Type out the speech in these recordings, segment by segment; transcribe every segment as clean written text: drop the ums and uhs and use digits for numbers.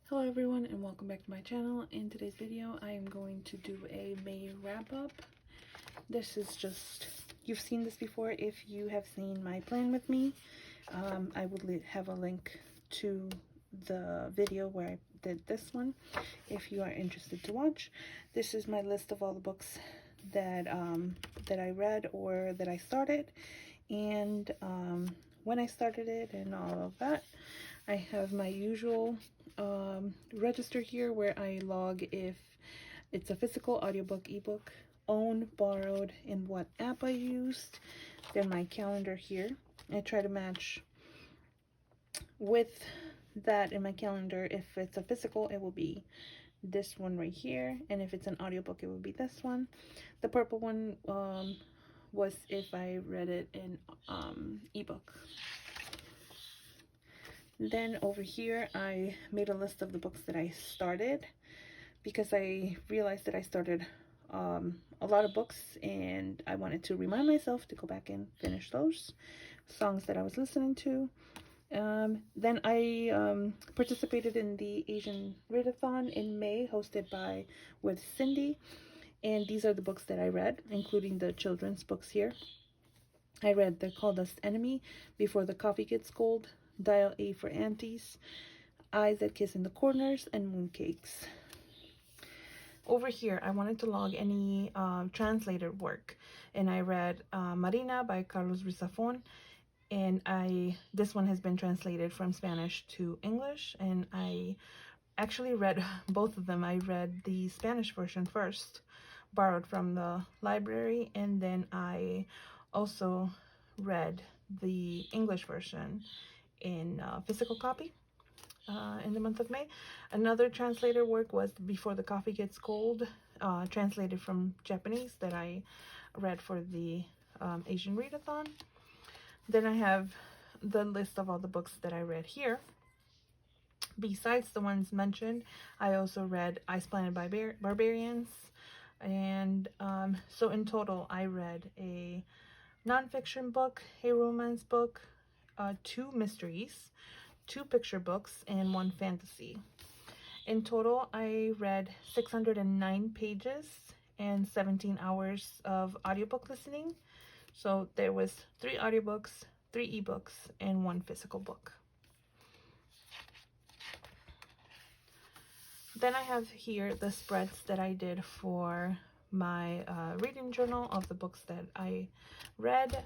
Hello everyone and welcome back to my channel. In today's video I am going to do a May wrap up. This is just, you've seen this before if you have seen my plan with me. I will have a link to the video where I did this one if you are interested to watch. This is my list of all the books that that I read or that I started, and when I started it and all of that. I have my usual register here where I log if it's a physical, audiobook, ebook, owned, borrowed, and what app I used. Then my calendar here. I try to match with that in my calendar. If it's a physical, it will be this one right here, and if it's an audiobook, it will be this one. The purple one was if I read it in ebook. Then over here I made a list of the books that I started, because I realized that I started a lot of books and I wanted to remind myself to go back and finish those songs that I was listening to. Then I participated in the Asian Readathon in May, hosted with Cindy, and these are the books that I read, including the children's books here. I read They're Called Us Enemy, Before the Coffee Gets Cold, Dial A for Aunties, Eyes That Kiss in the Corners, and Mooncakes. Over here, I wanted to log any translated work, and I read Marina by Carlos Rizafon, and this one has been translated from Spanish to English, and I actually read both of them. I read the Spanish version first, borrowed from the library, and then I also read the English version in physical copy in the month of May. Another translator work was Before the Coffee Gets Cold, translated from Japanese, that I read for the Asian Readathon. Then I have the list of all the books that I read here. Besides the ones mentioned, I also read Ice Planet Barbarians, and so in total I read a nonfiction book, a romance book, 2 mysteries, 2 picture books, and 1 fantasy. In total, I read 609 pages and 17 hours of audiobook listening. So there was 3 audiobooks, 3 ebooks, and 1 physical book. Then I have here the spreads that I did for my reading journal of the books that I read.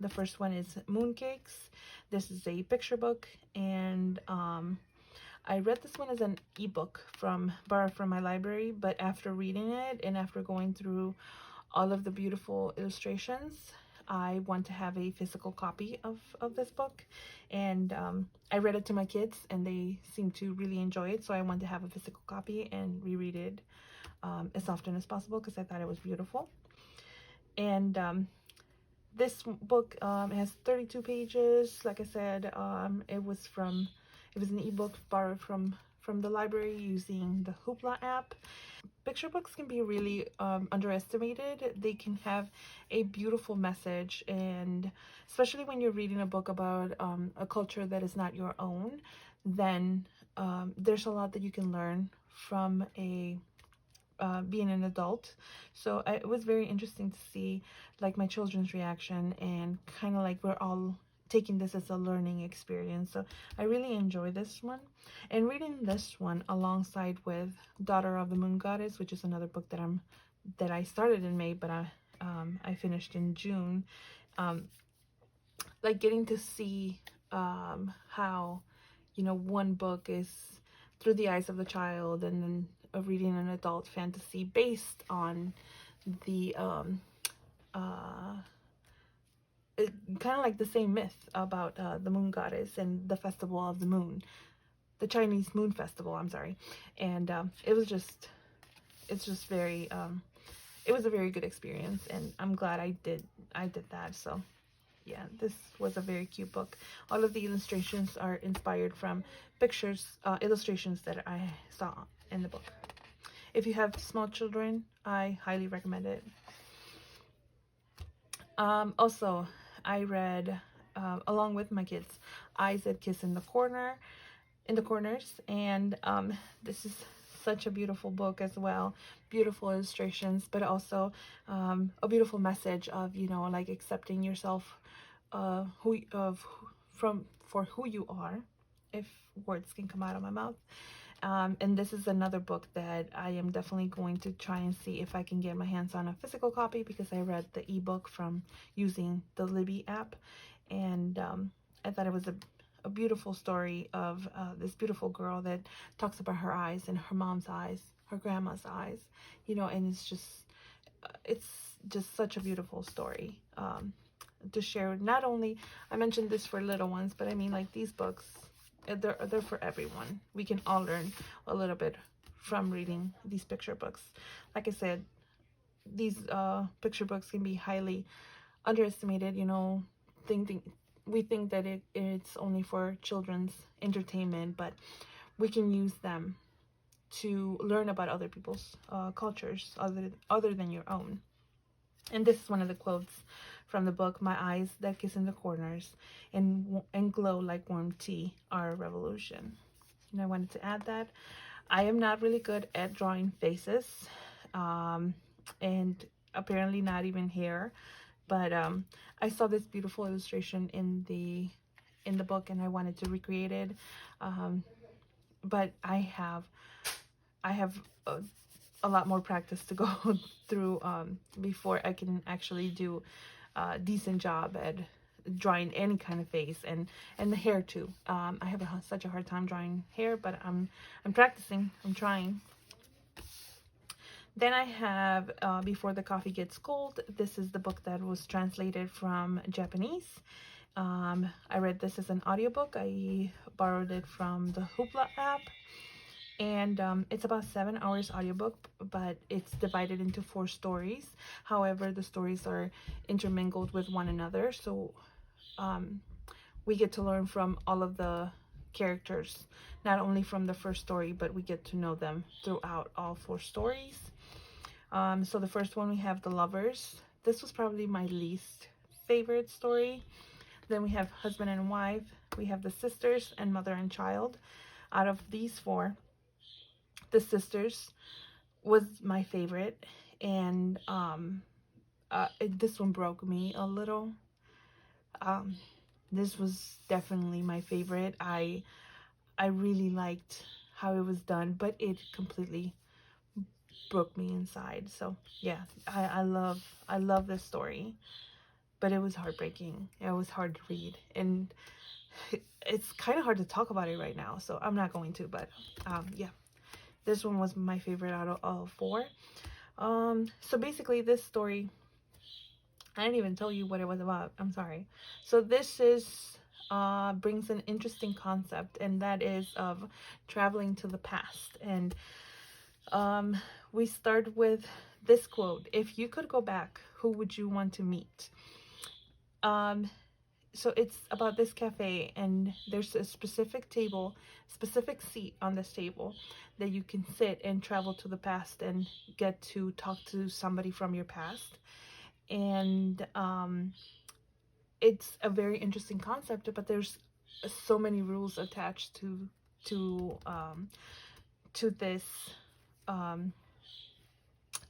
The first one is Mooncakes. This is a picture book, and I read this one as an ebook borrowed from my library, but after reading it and after going through all of the beautiful illustrations, I want to have a physical copy of this book, and I read it to my kids and they seem to really enjoy it, so I want to have a physical copy and reread it as often as possible because I thought it was beautiful. And this book has 32 pages. Like I said, it was an ebook borrowed from the library using the Hoopla app. Picture books can be really underestimated. They can have a beautiful message, and especially when you're reading a book about a culture that is not your own, then there's a lot that you can learn from being an adult. So it was very interesting to see like my children's reaction, and kind of like we're all taking this as a learning experience. So I really enjoy this one, and reading this one alongside with Daughter of the Moon Goddess, which is another book that I started in May, but I finished in June. Like getting to see how, you know, one book is through the eyes of the child, and then reading an adult fantasy based on the kind of like the same myth about the moon goddess and the festival of the moon, the Chinese moon festival, I'm sorry. And it's just very it was a very good experience, and I'm glad I did that. So yeah, this was a very cute book. All of the illustrations are inspired from illustrations that I saw in the book. If you have small children, I highly recommend it. Also, I read, along with my kids, Eyes That Kiss in the Corner. in the corners. And this is such a beautiful book as well. Beautiful illustrations, but also a beautiful message of, you know, like accepting yourself for who you are, if words can come out of my mouth. And this is another book that I am definitely going to try and see if I can get my hands on a physical copy, because I read the ebook from using the Libby app, and I thought it was a beautiful story of this beautiful girl that talks about her eyes and her mom's eyes, her grandma's eyes, you know, and it's just such a beautiful story to share. Not only, I mentioned this for little ones, but I mean, like, these books, they're for everyone. We can all learn a little bit from reading these picture books. Like I said, these picture books can be highly underestimated, you know. We think that it's only for children's entertainment, but we can use them to learn about other people's cultures other than your own. And this is one of the quotes from the book: "My eyes that kiss in the corners and glow like warm tea are a revolution." And I wanted to add that. I am not really good at drawing faces, and apparently not even hair, but I saw this beautiful illustration in the book, and I wanted to recreate it. But I have a lot more practice to go through before I can actually do a decent job at drawing any kind of face, and the hair too. I have such a hard time drawing hair, but I'm practicing. I'm trying. Then I have Before the Coffee Gets Cold. This is the book that was translated from Japanese. I read this as an audiobook. I borrowed it from the Hoopla app. And it's about 7 hours audiobook, but it's divided into 4 stories. However, the stories are intermingled with one another, so we get to learn from all of the characters, not only from the first story, but we get to know them throughout all 4 stories. So the first one, we have The Lovers. This was probably my least favorite story. Then we have Husband and Wife. We have The Sisters, and Mother and Child. Out of these 4, The Sisters was my favorite, and this one broke me a little. This was definitely my favorite. I really liked how it was done, but it completely broke me inside. So yeah, I love this story, but it was heartbreaking. It was hard to read, and it's kind of hard to talk about it right now, so I'm not going to. But yeah, this one was my favorite out of all 4. So basically, this story, I didn't even tell you what it was about. I'm sorry. So this is brings an interesting concept, and that is of traveling to the past. And we start with this quote: "If you could go back, who would you want to meet?" So it's about this cafe, and there's a specific seat on this table that you can sit and travel to the past and get to talk to somebody from your past. And it's a very interesting concept, but there's so many rules attached to this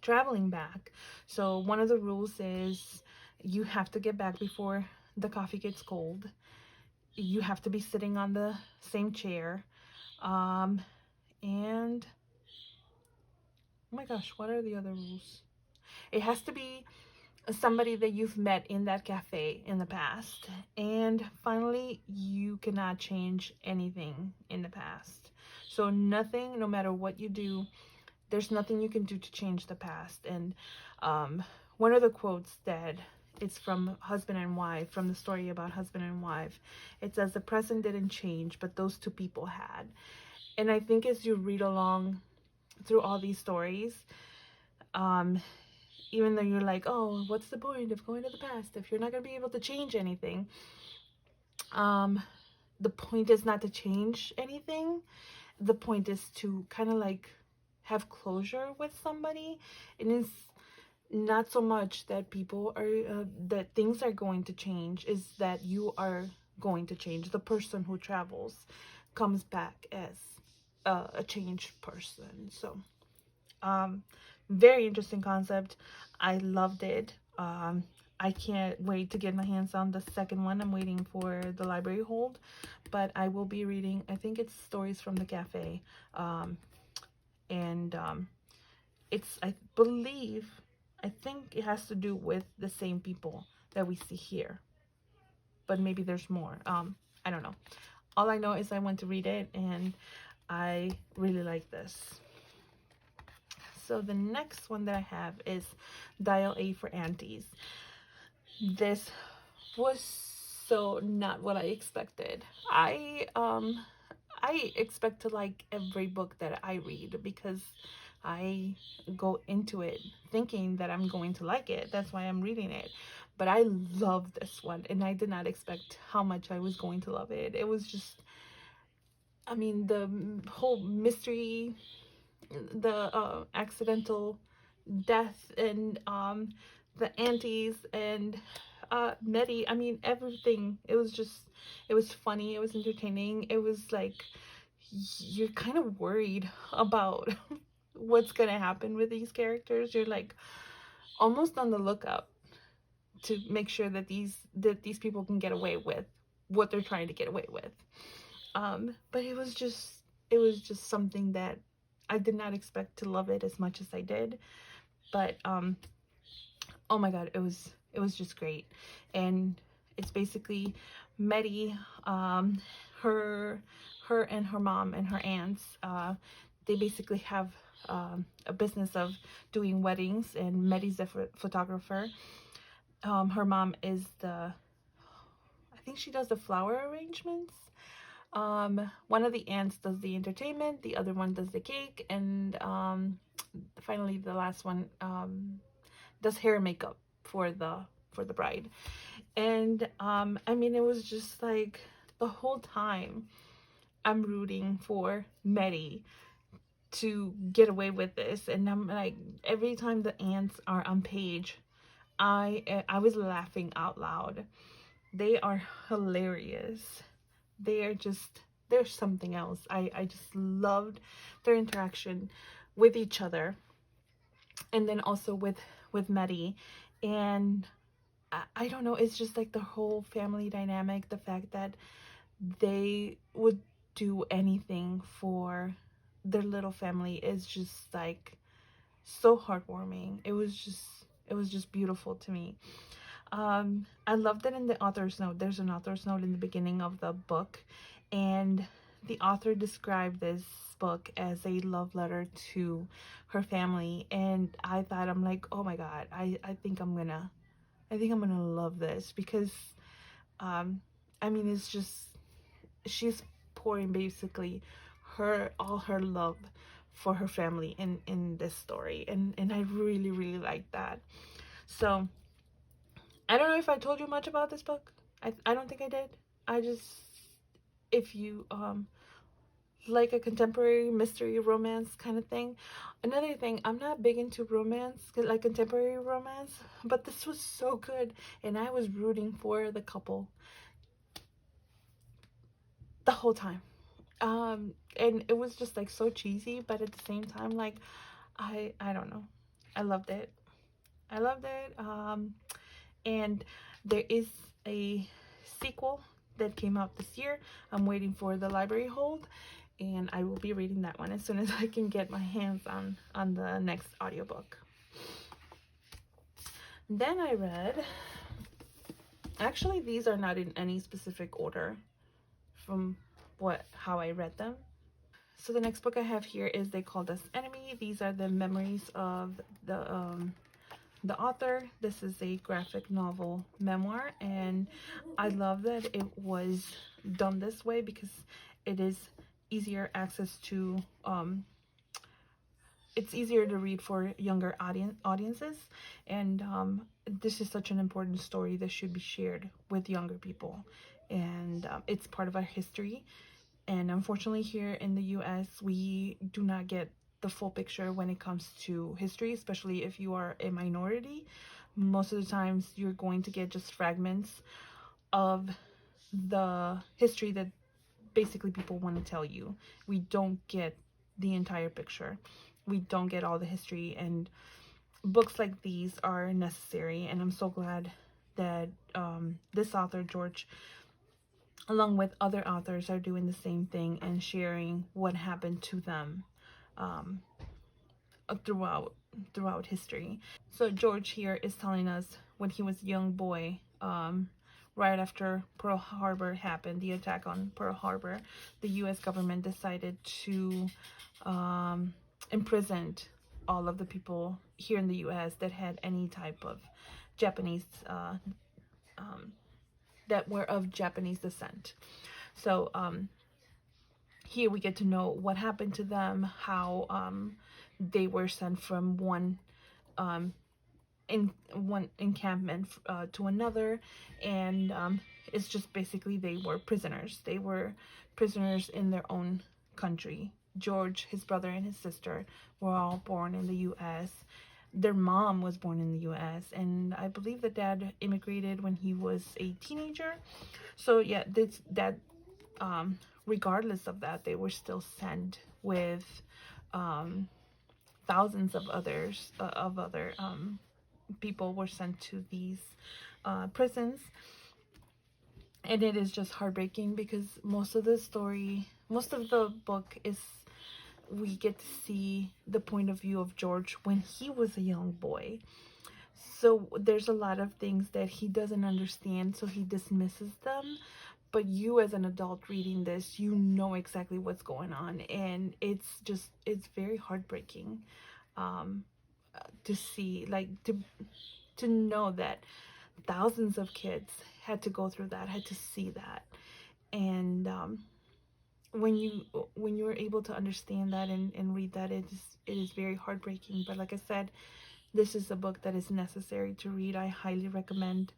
traveling back. So one of the rules is you have to get back before the coffee gets cold. You have to be sitting on the same chair. And oh my gosh, what are the other rules? It has to be somebody that you've met in that cafe in the past. And finally, you cannot change anything in the past. So nothing, no matter what you do, there's nothing you can do to change the past. And one of the quotes that it's from Husband and Wife, from the story about Husband and Wife, it says, "The present didn't change, but those 2 people had." And I think as you read along through all these stories, even though you're like, oh, what's the point of going to the past if you're not going to be able to change anything? The point is not to change anything. The point is to kind of like have closure with somebody. And it's not so much that people are, that things are going to change, is that you are going to change. The person who travels comes back as a changed person. So very interesting concept. I loved it. I can't wait to get my hands on the second one. I'm waiting for the library hold, but I will be reading, I think it's Stories from the Cafe. It's, I believe, I think it has to do with the same people that we see here, but maybe there's more. I don't know. All I know is I went to read it and I really like this. So the next one that I have is Dial A for Aunties. This was so not what I expected. I expect to like every book that I read because I go into it thinking that I'm going to like it. That's why I'm reading it. But I love this one, and I did not expect how much I was going to love it. It was just, I mean, the whole mystery, the accidental death, and the aunties, and Medi. I mean, everything. It was just, it was funny. It was entertaining. It was like, you're kind of worried about what's gonna happen with these characters. You're like almost on the lookout to make sure that these people can get away with what they're trying to get away with. But it was just something that I did not expect to love it as much as I did. But oh my god, it was just great. And it's basically Medi, her and her mom and her aunts, they basically have a business of doing weddings, and Medi's a photographer. Her mom is I think she does the flower arrangements. One of the aunts does the entertainment, the other one does the cake, and finally the last one does hair and makeup for the bride. And I mean, it was just like the whole time I'm rooting for Medi to get away with this, and I'm like, every time the aunts are on page, I was laughing out loud. They are hilarious. They're something else. I just loved their interaction with each other, and then also with Medi. And I don't know, it's just like the whole family dynamic, the fact that they would do anything for their little family is just like so heartwarming. It was just beautiful to me. I loved that in the author's note. There's an author's note in the beginning of the book, and the author described this book as a love letter to her family. And I thought, I'm like, oh my god, I think I'm gonna love this, because I mean, it's just, she's pouring basically all her love for her family in this story, and I really like that. So I don't know if I told you much about this book. I don't think I did. I just, if you like a contemporary mystery romance kind of thing. Another thing, I'm not big into romance, like contemporary romance, but this was so good, and I was rooting for the couple the whole time. And it was just like so cheesy, but at the same time, like, I don't know, I loved it. And there is a sequel that came out this year. I'm waiting for the library hold, and I will be reading that one as soon as I can get my hands on the next audiobook. Then I read, actually these are not in any specific order from how I read them. So the next book I have here is They Called Us Enemy. These are the memories of the author. This is a graphic novel memoir, and I love that it was done this way because it is easier access to, it's easier to read for younger audiences, and this is such an important story that should be shared with younger people, and it's part of our history. And unfortunately here in the US, we do not get the full picture when it comes to history, especially if you are a minority. Most of the times you're going to get just fragments of the history that basically people want to tell you. We don't get the entire picture. We don't get all the history, and books like these are necessary. And I'm so glad that this author, George, along with other authors, are doing the same thing and sharing what happened to them um, throughout history. So George here is telling us when he was a young boy, right after Pearl Harbor happened, the attack on Pearl Harbor, the U.S. government decided to imprison all of the people here in the U.S. that had any type of Japanese, that were of Japanese descent. So here we get to know what happened to them, how they were sent from one encampment to another, and it's just basically they were prisoners. They were prisoners in their own country. George, his brother, and his sister were all born in the U.S. Their mom was born in the U.S. and I believe the dad immigrated when he was a teenager. So yeah, regardless of that, they were still sent with thousands of other people were sent to these prisons. And it is just heartbreaking because most of the book is, we get to see the point of view of George when he was a young boy. So there's a lot of things that he doesn't understand, so he dismisses them. But you as an adult reading this, you know exactly what's going on, and it's very heartbreaking to see, like, to know that thousands of kids had to go through that, had to see that. And when you're able to understand that and read that, it is very heartbreaking. But like I said, this is a book that is necessary to read. I highly recommend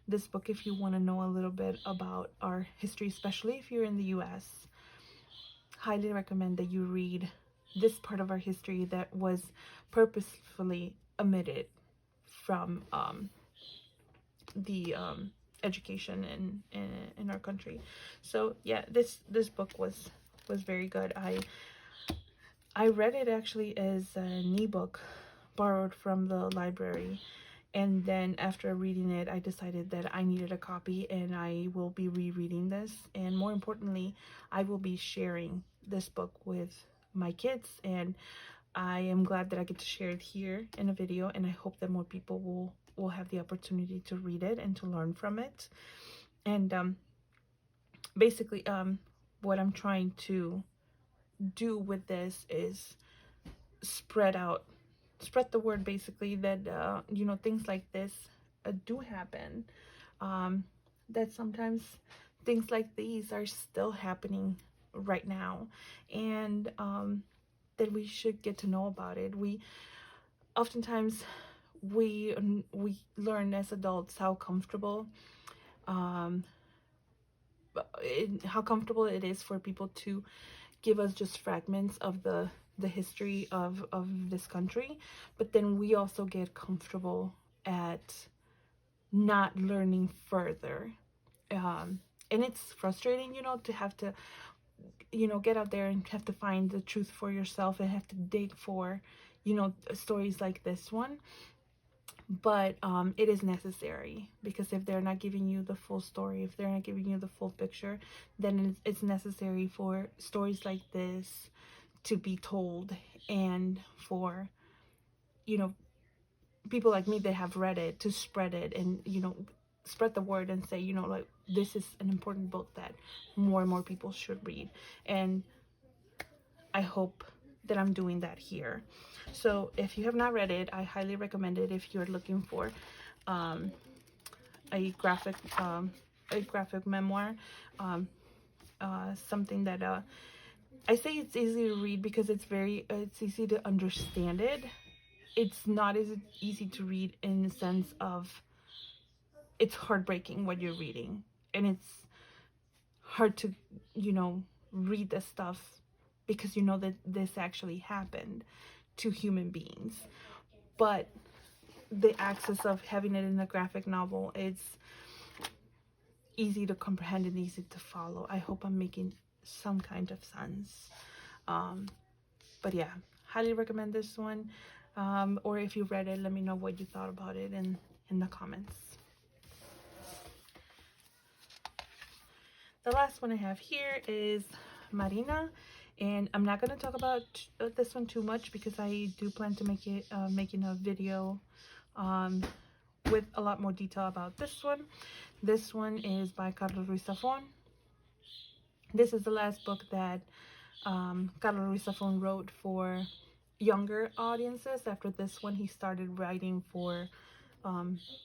this book if you want to know a little bit about our history, especially if you're in the US. Highly recommend that you read this part of our history that was purposefully omitted from the education in our country. So yeah, this book was very good. I read it actually as an ebook borrowed from the library, and then after reading it, I decided that I needed a copy, and I will be rereading this, and more importantly, I will be sharing this book with my kids, and I am glad that I get to share it here in a video, and I hope that more people will have the opportunity to read it and to learn from it. And basically what I'm trying to do with this is spread the word, basically, that you know, things like this do happen, that sometimes things like these are still happening right now, and that we should get to know about it. Oftentimes we learn as adults how comfortable it is for people to give us just fragments of the history of this country, but then we also get comfortable at not learning further, and it's frustrating, you know, to have to, you know, get out there and have to find the truth for yourself and have to dig for, you know, stories like this one. But it is necessary, because if they're not giving you the full story, if they're not giving you the full picture, then it's necessary for stories like this to be told, and for, you know, people like me that have read it to spread it, and, you know, spread the word and say, you know, like, this is an important book that more and more people should read. And I hope that I'm doing that here. So if you have not read it, I highly recommend it if you're looking for a graphic memoir, something that I say it's easy to read because it's easy to understand it. It's not as easy to read in the sense of it's heartbreaking what you're reading, and it's hard to, you know, read this stuff because you know that this actually happened to human beings. But the access of having it in a graphic novel, it's easy to comprehend and easy to follow. I hope I'm making some kind of suns. But yeah, highly recommend this one. Or if you read it, let me know what you thought about it in the comments. The last one I have here is Marina, and I'm not going to talk about this one too much because I do plan to make it making a video with a lot more detail about this one. This one is by Carlos Ruiz Zafón. This is the last book that Carlos Ruiz Zafón wrote for younger audiences. After this one, he started writing for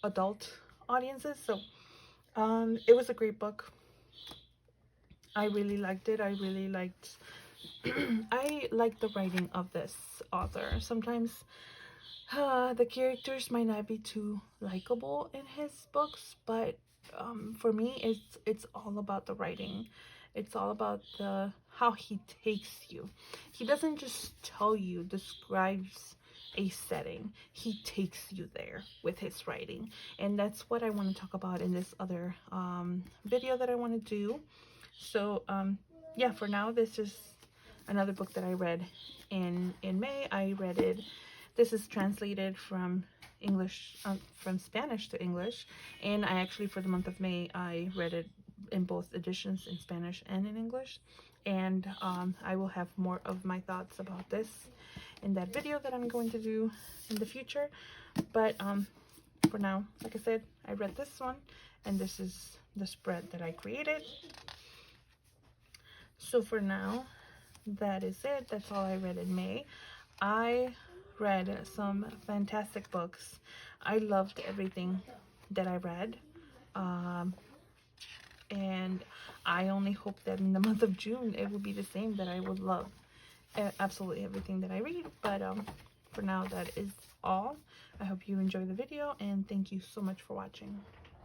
adult audiences. So it was a great book. I really liked it. I really liked I like the writing of this author. Sometimes the characters might not be too likable in his books, but for me, it's all about the writing. It's all about how he takes you. He doesn't just tell you, describes a setting. He takes you there with his writing, and that's what I want to talk about in this other video that I want to do. So yeah, for now, this is another book that I read in May. I read it. This is translated from English, from Spanish to English, and I actually, for the month of May, I read it in both editions, in Spanish and in English. And I will have more of my thoughts about this in that video that I'm going to do in the future. But for now, like I said, I read this one, and this is the spread that I created. So for now, that is it. That's all I read in May. I read some fantastic books. I loved everything that I read. And I only hope that in the month of June, it will be the same, that I would love absolutely everything that I read. But for now, that is all. I hope you enjoy the video, and thank you so much for watching.